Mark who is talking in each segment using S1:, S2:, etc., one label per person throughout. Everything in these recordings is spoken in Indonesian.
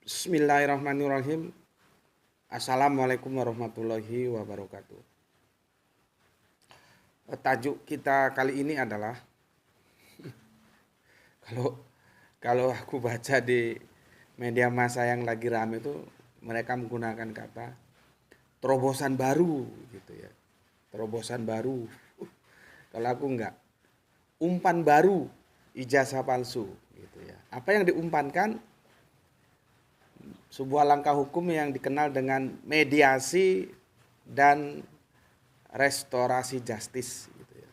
S1: Bismillahirrahmanirrahim. Assalamualaikum warahmatullahi wabarakatuh. Tajuk kita kali ini adalah kalau kalau aku baca di media massa yang lagi rame itu mereka menggunakan kata terobosan baru gitu ya. Terobosan baru. Kalau aku enggak. Umpan baru, ijazah palsu gitu ya. Apa yang diumpankan? Sebuah langkah hukum yang dikenal dengan mediasi dan restorasi justice gitu ya.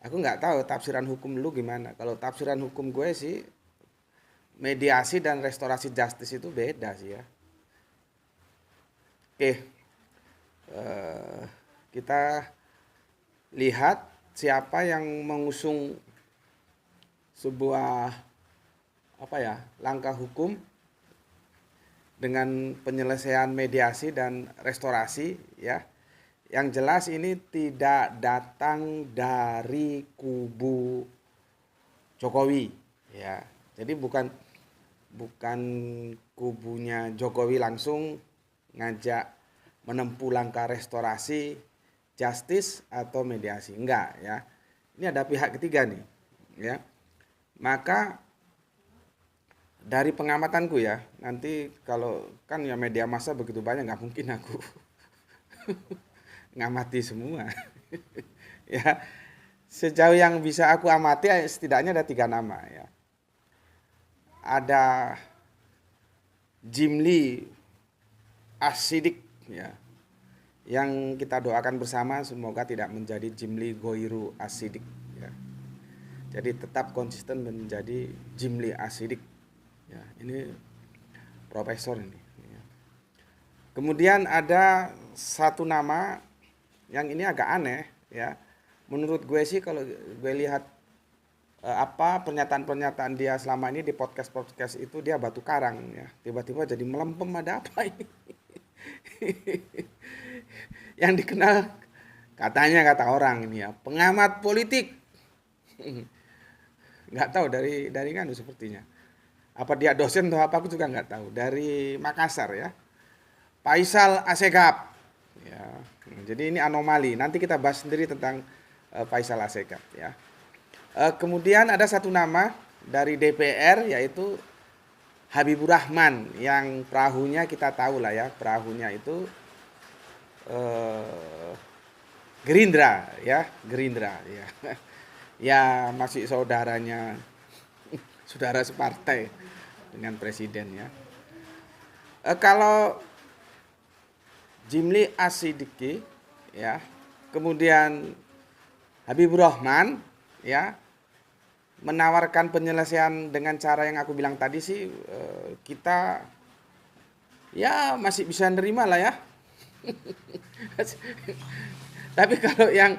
S1: Aku nggak tahu tafsiran hukum lu gimana. Kalau tafsiran hukum gue sih mediasi dan restorasi justice itu beda sih ya. Oke, kita lihat siapa yang mengusung sebuah langkah hukum dengan penyelesaian mediasi dan restorasi ya. Yang jelas ini tidak datang dari kubu Jokowi ya. Jadi bukan kubunya Jokowi langsung ngajak menempuh langkah restorasi, justice atau mediasi. Enggak ya. Ini ada pihak ketiga nih ya. Maka dari pengamatanku ya, nanti kalau kan ya media massa begitu banyak nggak mungkin aku ngamati semua. Ya, sejauh yang bisa aku amati setidaknya ada 3 nama ya. Ada Jimli Asidik ya, yang kita doakan bersama semoga tidak menjadi Jimli Goiru Asidik ya. Jadi tetap konsisten menjadi Jimli Asidik. Ya, ini profesor ini. Kemudian ada satu nama yang ini agak aneh ya. Menurut gue sih kalau gue lihat pernyataan-pernyataan dia selama ini di podcast itu dia batu karang ya. Tiba-tiba jadi melempem, ada apa ini? Yang dikenal katanya kata orang ini ya, pengamat politik. Nggak tahu dari kan sepertinya. Apa dia dosen atau apa aku juga nggak tahu. Dari Makassar ya. Faisal Assegaf. Ya. Jadi ini anomali. Nanti kita bahas sendiri tentang Faisal Assegaf ya. Kemudian ada satu nama dari DPR yaitu Habibur Rahman yang perahunya kita tahu lah ya. Perahunya itu Gerindra ya. Gerindra ya. Ya masih saudaranya, saudara separtai dengan presiden ya. Kalau Jimli Asidiki ya, kemudian Habibur Rahman ya menawarkan penyelesaian dengan cara yang aku bilang tadi sih kita ya masih bisa nerima lah ya. Tapi kalau yang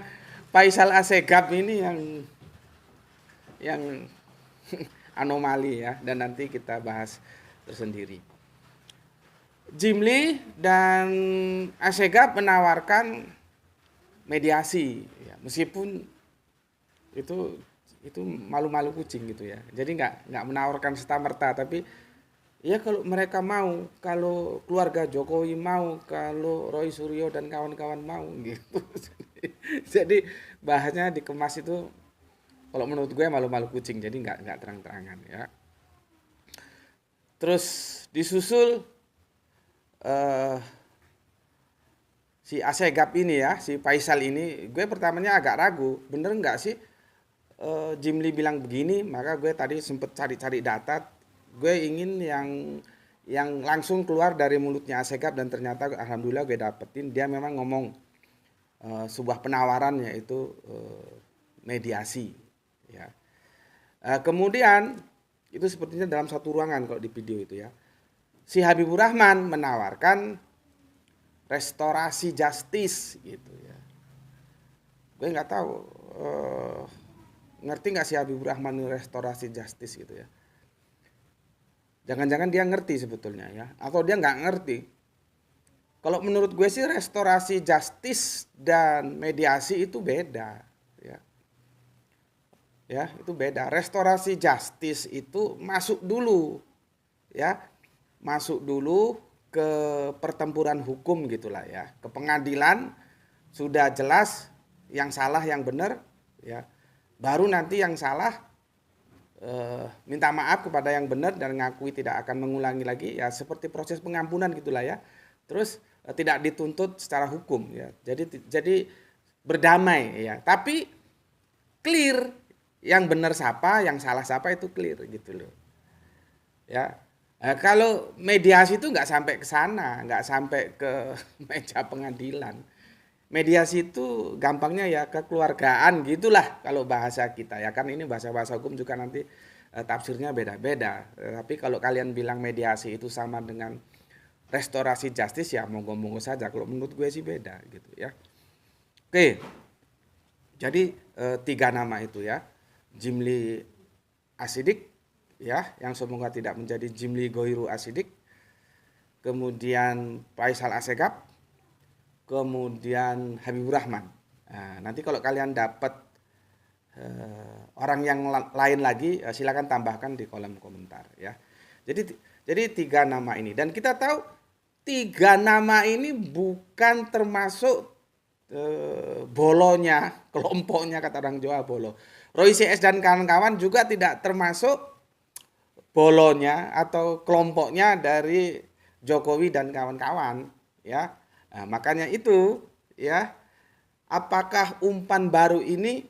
S1: Faisal Assegaf ini yang anomali ya, dan nanti kita bahas tersendiri. Jimli dan Assegaf menawarkan mediasi ya, meskipun itu malu-malu kucing gitu ya. Jadi nggak menawarkan serta-merta, tapi ya kalau mereka mau, kalau keluarga Jokowi mau, kalau Roy Suryo dan kawan-kawan mau gitu. Jadi bahasnya dikemas itu kalau menurut gue malu-malu kucing, jadi nggak terang-terangan ya. Terus disusul si Assegaf ini ya, si Faisal ini, gue pertamanya agak ragu, bener nggak sih Jimli bilang begini. Maka gue tadi sempet cari-cari data, gue ingin yang langsung keluar dari mulutnya Assegaf, dan ternyata alhamdulillah gue dapetin dia memang ngomong sebuah penawaran yaitu mediasi ya. Kemudian itu sepertinya dalam satu ruangan kalau di video itu ya. Si Habibur Rahman menawarkan restorasi justice gitu ya. Gue nggak tahu ngerti nggak si Habibur Rahman restorasi justice gitu ya. Jangan-jangan dia ngerti sebetulnya ya, atau dia nggak ngerti. Kalau menurut gue sih restorasi justice dan mediasi itu beda ya. Ya, itu beda. Restorasi justice itu masuk dulu ya masuk dulu ke pertempuran hukum gitulah ya, ke pengadilan, sudah jelas yang salah yang benar ya, baru nanti yang salah minta maaf kepada yang benar dan ngakui tidak akan mengulangi lagi ya, seperti proses pengampunan gitulah ya. Terus tidak dituntut secara hukum ya. Jadi berdamai ya. Tapi clear yang benar siapa, yang salah siapa itu clear gitu loh. Ya. Kalau mediasi itu nggak sampai ke sana, nggak sampai ke meja pengadilan. Mediasi itu gampangnya ya kekeluargaan gitulah kalau bahasa kita ya, kan ini bahasa-bahasa hukum juga nanti tafsirnya beda-beda. Tapi kalau kalian bilang mediasi itu sama dengan restorasi justice ya monggo-monggo saja. Kalau menurut gue sih beda gitu ya. Oke. Jadi 3 nama itu ya. Jimli Asidik ya, yang semoga tidak menjadi Jimli Gohiru Asidik. Kemudian Faisal Assegaf, kemudian Habibur Rahman. Nah, nanti kalau kalian dapat orang yang lain lagi, silakan tambahkan di kolom komentar ya. Jadi 3 nama ini, dan kita tahu 3 nama ini bukan termasuk bolonya, kelompoknya kata orang Jawa bolo. Roy CS dan kawan-kawan juga tidak termasuk bolonya atau kelompoknya dari Jokowi dan kawan-kawan ya. Nah, makanya itu ya, apakah umpan baru ini,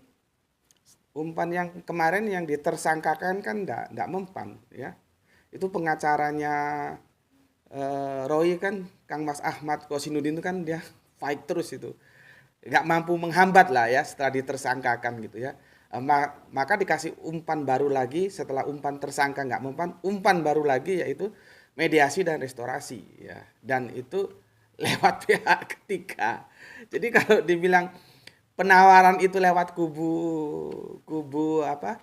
S1: umpan yang kemarin yang ditersangkakan kan enggak mempan ya. Itu pengacaranya Roy kan, Kang Mas Ahmad Kosinudin itu kan dia fight terus itu. Enggak mampu menghambat lah ya setelah ditersangkakan gitu ya. Maka dikasih umpan baru lagi setelah umpan tersangka enggak mempan, umpan baru lagi yaitu mediasi dan restorasi ya. Dan itu lewat pihak ketiga. Jadi kalau dibilang penawaran itu lewat kubu apa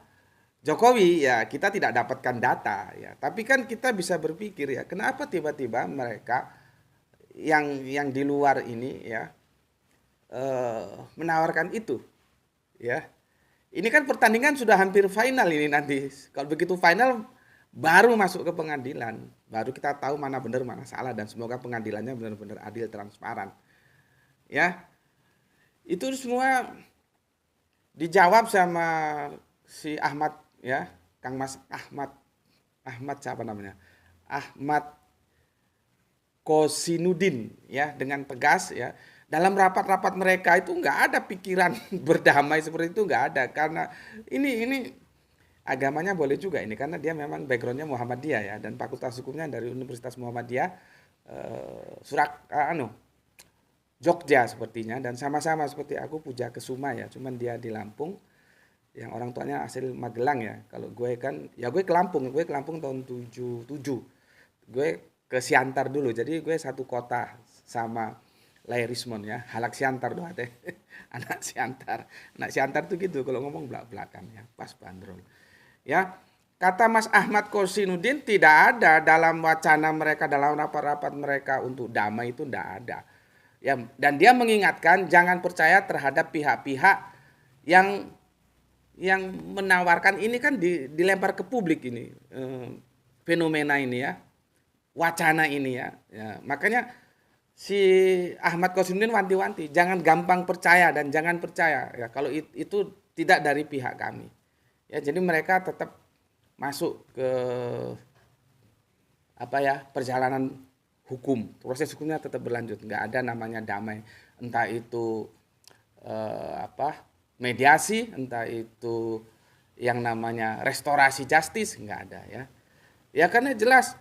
S1: Jokowi ya, kita tidak dapatkan data ya. Tapi kan kita bisa berpikir ya, kenapa tiba-tiba mereka yang di luar ini ya menawarkan itu ya. Ini kan pertandingan sudah hampir final ini nanti. Kalau begitu final baru masuk ke pengadilan, baru kita tahu mana benar mana salah, dan semoga pengadilannya benar-benar adil, transparan ya. Itu semua dijawab sama si Ahmad ya, Kang Mas Ahmad siapa namanya, Ahmad Kosinudin ya, dengan tegas ya. Dalam rapat-rapat mereka itu nggak ada pikiran berdamai seperti itu, nggak ada, karena ini agamanya boleh juga ini, karena dia memang backgroundnya Muhammadiyah ya, dan fakultas hukumnya dari Universitas Muhammadiyah Jogja sepertinya, dan sama-sama seperti aku Puja Kesuma ya, cuman dia di Lampung, yang orang tuanya asli Magelang ya. Kalau gue kan ya gue ke Lampung tahun 77. Gue ke Siantar dulu, jadi gue satu kota sama Lairismon ya, halak Siantar doa teh. Anak Siantar tuh gitu kalau ngomong belak-belakan ya, pas bandrol. Ya, kata Mas Ahmad Kosinudin tidak ada dalam wacana mereka, dalam rapat-rapat mereka untuk damai, itu tidak ada. Ya, dan dia mengingatkan jangan percaya terhadap pihak-pihak yang menawarkan ini, kan dilempar ke publik ini fenomena ini ya, wacana ini ya. Makanya si Ahmad Kosinudin wanti-wanti jangan gampang percaya dan jangan percaya ya kalau itu tidak dari pihak kami. Ya, jadi mereka tetap masuk ke perjalanan hukum, proses hukumnya tetap berlanjut, nggak ada namanya damai, entah itu mediasi, entah itu yang namanya restorasi justice, nggak ada ya. Ya karena jelas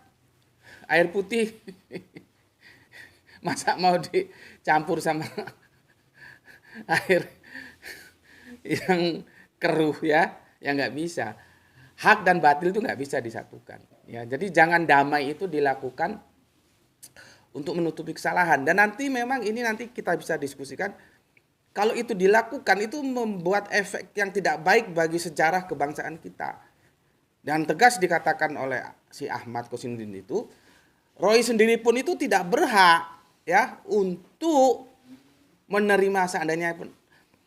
S1: air putih masa mau dicampur sama air yang keruh ya nggak bisa. Hak dan batil itu nggak bisa disatukan ya. Jadi jangan damai itu dilakukan untuk menutupi kesalahan, dan nanti memang ini nanti kita bisa diskusikan, kalau itu dilakukan itu membuat efek yang tidak baik bagi sejarah kebangsaan kita. Dan tegas dikatakan oleh si Ahmad Kosinudin itu, Roy sendiri pun itu tidak berhak ya untuk menerima seandainya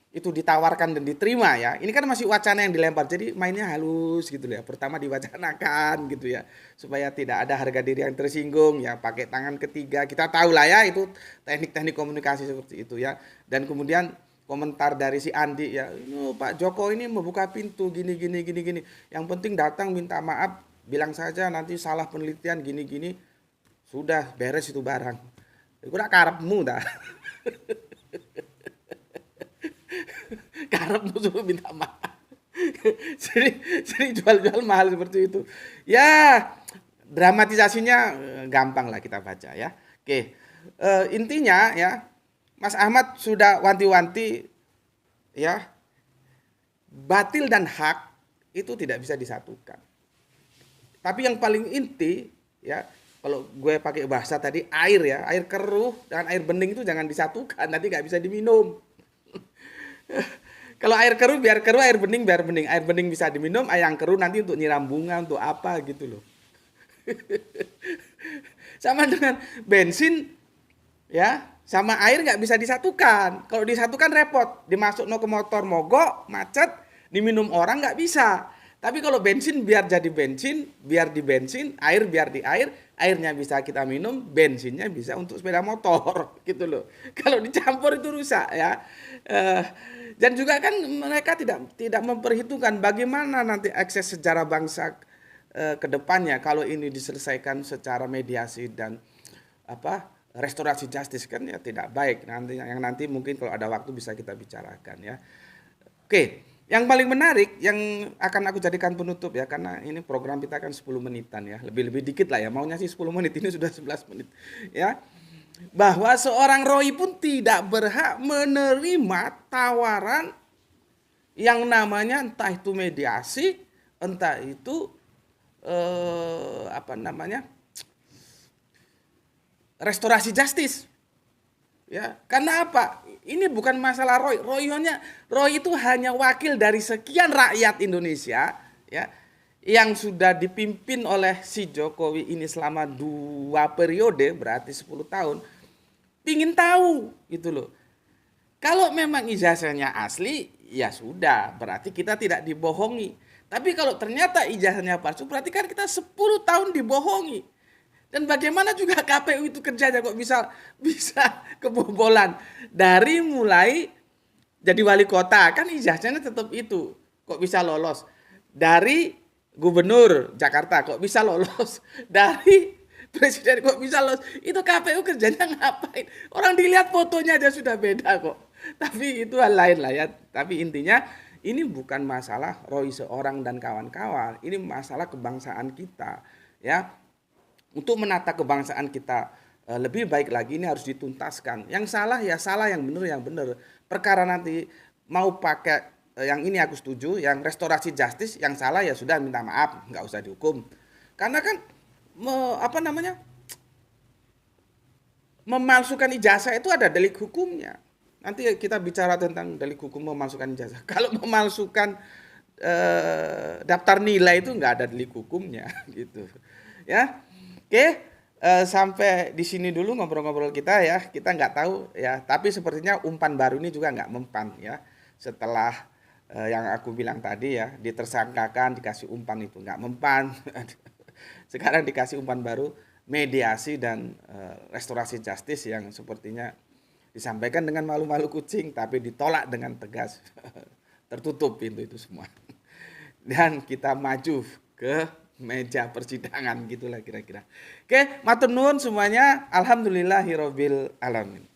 S1: itu ditawarkan dan diterima ya. Ini kan masih wacana yang dilempar. Jadi mainnya halus gitu ya. Pertama diwacanakan gitu ya. Supaya tidak ada harga diri yang tersinggung ya, pakai tangan ketiga. Kita tahu lah ya itu teknik-teknik komunikasi seperti itu ya. Dan kemudian komentar dari si Andi ya, "Oh, Pak Joko ini membuka pintu gini gini gini gini. Yang penting datang minta maaf, bilang saja nanti salah penelitian gini gini. Sudah beres itu barang." Iku rak karepmu dah. Karepmu suruh minta maaf. jadi jual-jual mahal seperti itu. Ya, dramatisasinya gampang lah kita baca ya. Oke, intinya ya, Mas Ahmad sudah wanti-wanti ya, batil dan hak itu tidak bisa disatukan. Tapi yang paling inti ya, kalau gue pakai bahasa tadi air ya, air keruh dengan air bening itu jangan disatukan, nanti nggak bisa diminum. Kalau air keruh, air bening biar bening. Air bening bisa diminum, air yang keruh nanti untuk nyiram bunga, untuk apa gitu loh. Sama dengan bensin ya, sama air nggak bisa disatukan. Kalau disatukan repot, dimasuk ke motor mogok, macet, diminum orang nggak bisa. Tapi kalau bensin biar jadi bensin, biar di bensin, air biar di air, airnya bisa kita minum, bensinnya bisa untuk sepeda motor gitu loh. Kalau dicampur itu rusak ya. Dan juga kan mereka tidak memperhitungkan bagaimana nanti akses sejarah bangsa ke depannya kalau ini diselesaikan secara mediasi dan restorasi justice kan ya tidak baik. Nanti mungkin kalau ada waktu bisa kita bicarakan ya. Oke, yang paling menarik yang akan aku jadikan penutup ya, karena ini program kita kan 10 menitan ya, lebih dikit lah ya, maunya sih 10 menit, ini sudah 11 menit ya. Bahwa seorang Roy pun tidak berhak menerima tawaran yang namanya entah itu mediasi, entah itu restorasi justice. Ya, karena apa? Ini bukan masalah Roy. Roy itu hanya wakil dari sekian rakyat Indonesia, ya, yang sudah dipimpin oleh si Jokowi ini selama 2 periode, berarti 10 tahun. Pingin tahu gitu loh. Kalau memang ijazahnya asli, ya sudah, berarti kita tidak dibohongi. Tapi kalau ternyata ijazahnya palsu, berarti kan kita 10 tahun dibohongi. Dan bagaimana juga KPU itu kerjanya kok bisa kebobolan. Dari mulai jadi wali kota, kan ijazahnya tetap itu. Kok bisa lolos. Dari gubernur Jakarta, kok bisa lolos. Dari presiden kok bisa lolos. Itu KPU kerjanya ngapain? Orang dilihat fotonya aja sudah beda kok. Tapi itu hal lain lah ya. Tapi intinya ini bukan masalah Roy seorang dan kawan-kawan. Ini masalah kebangsaan kita. Ya. Untuk menata kebangsaan kita lebih baik lagi, ini harus dituntaskan. Yang salah ya salah, yang benar yang benar. Perkara nanti mau pakai yang ini aku setuju, yang restorasi justice, yang salah ya sudah minta maaf, nggak usah dihukum. Karena kan memalsukan ijazah itu ada delik hukumnya. Nanti kita bicara tentang delik hukum memalsukan ijazah. Kalau memalsukan daftar nilai itu nggak ada delik hukumnya gitu. Ya. Oke, sampai di sini dulu ngobrol-ngobrol kita ya. Kita nggak tahu ya, tapi sepertinya umpan baru ini juga nggak mempan ya. Setelah yang aku bilang tadi ya, ditersangkakan, dikasih umpan itu nggak mempan. Sekarang dikasih umpan baru, mediasi dan restorasi justice yang sepertinya disampaikan dengan malu-malu kucing, tapi ditolak dengan tegas. Tertutup pintu itu semua. Dan kita maju ke meja persidangan gitulah kira-kira. Oke, matur nuwun semuanya. Alhamdulillahirabbil alamin.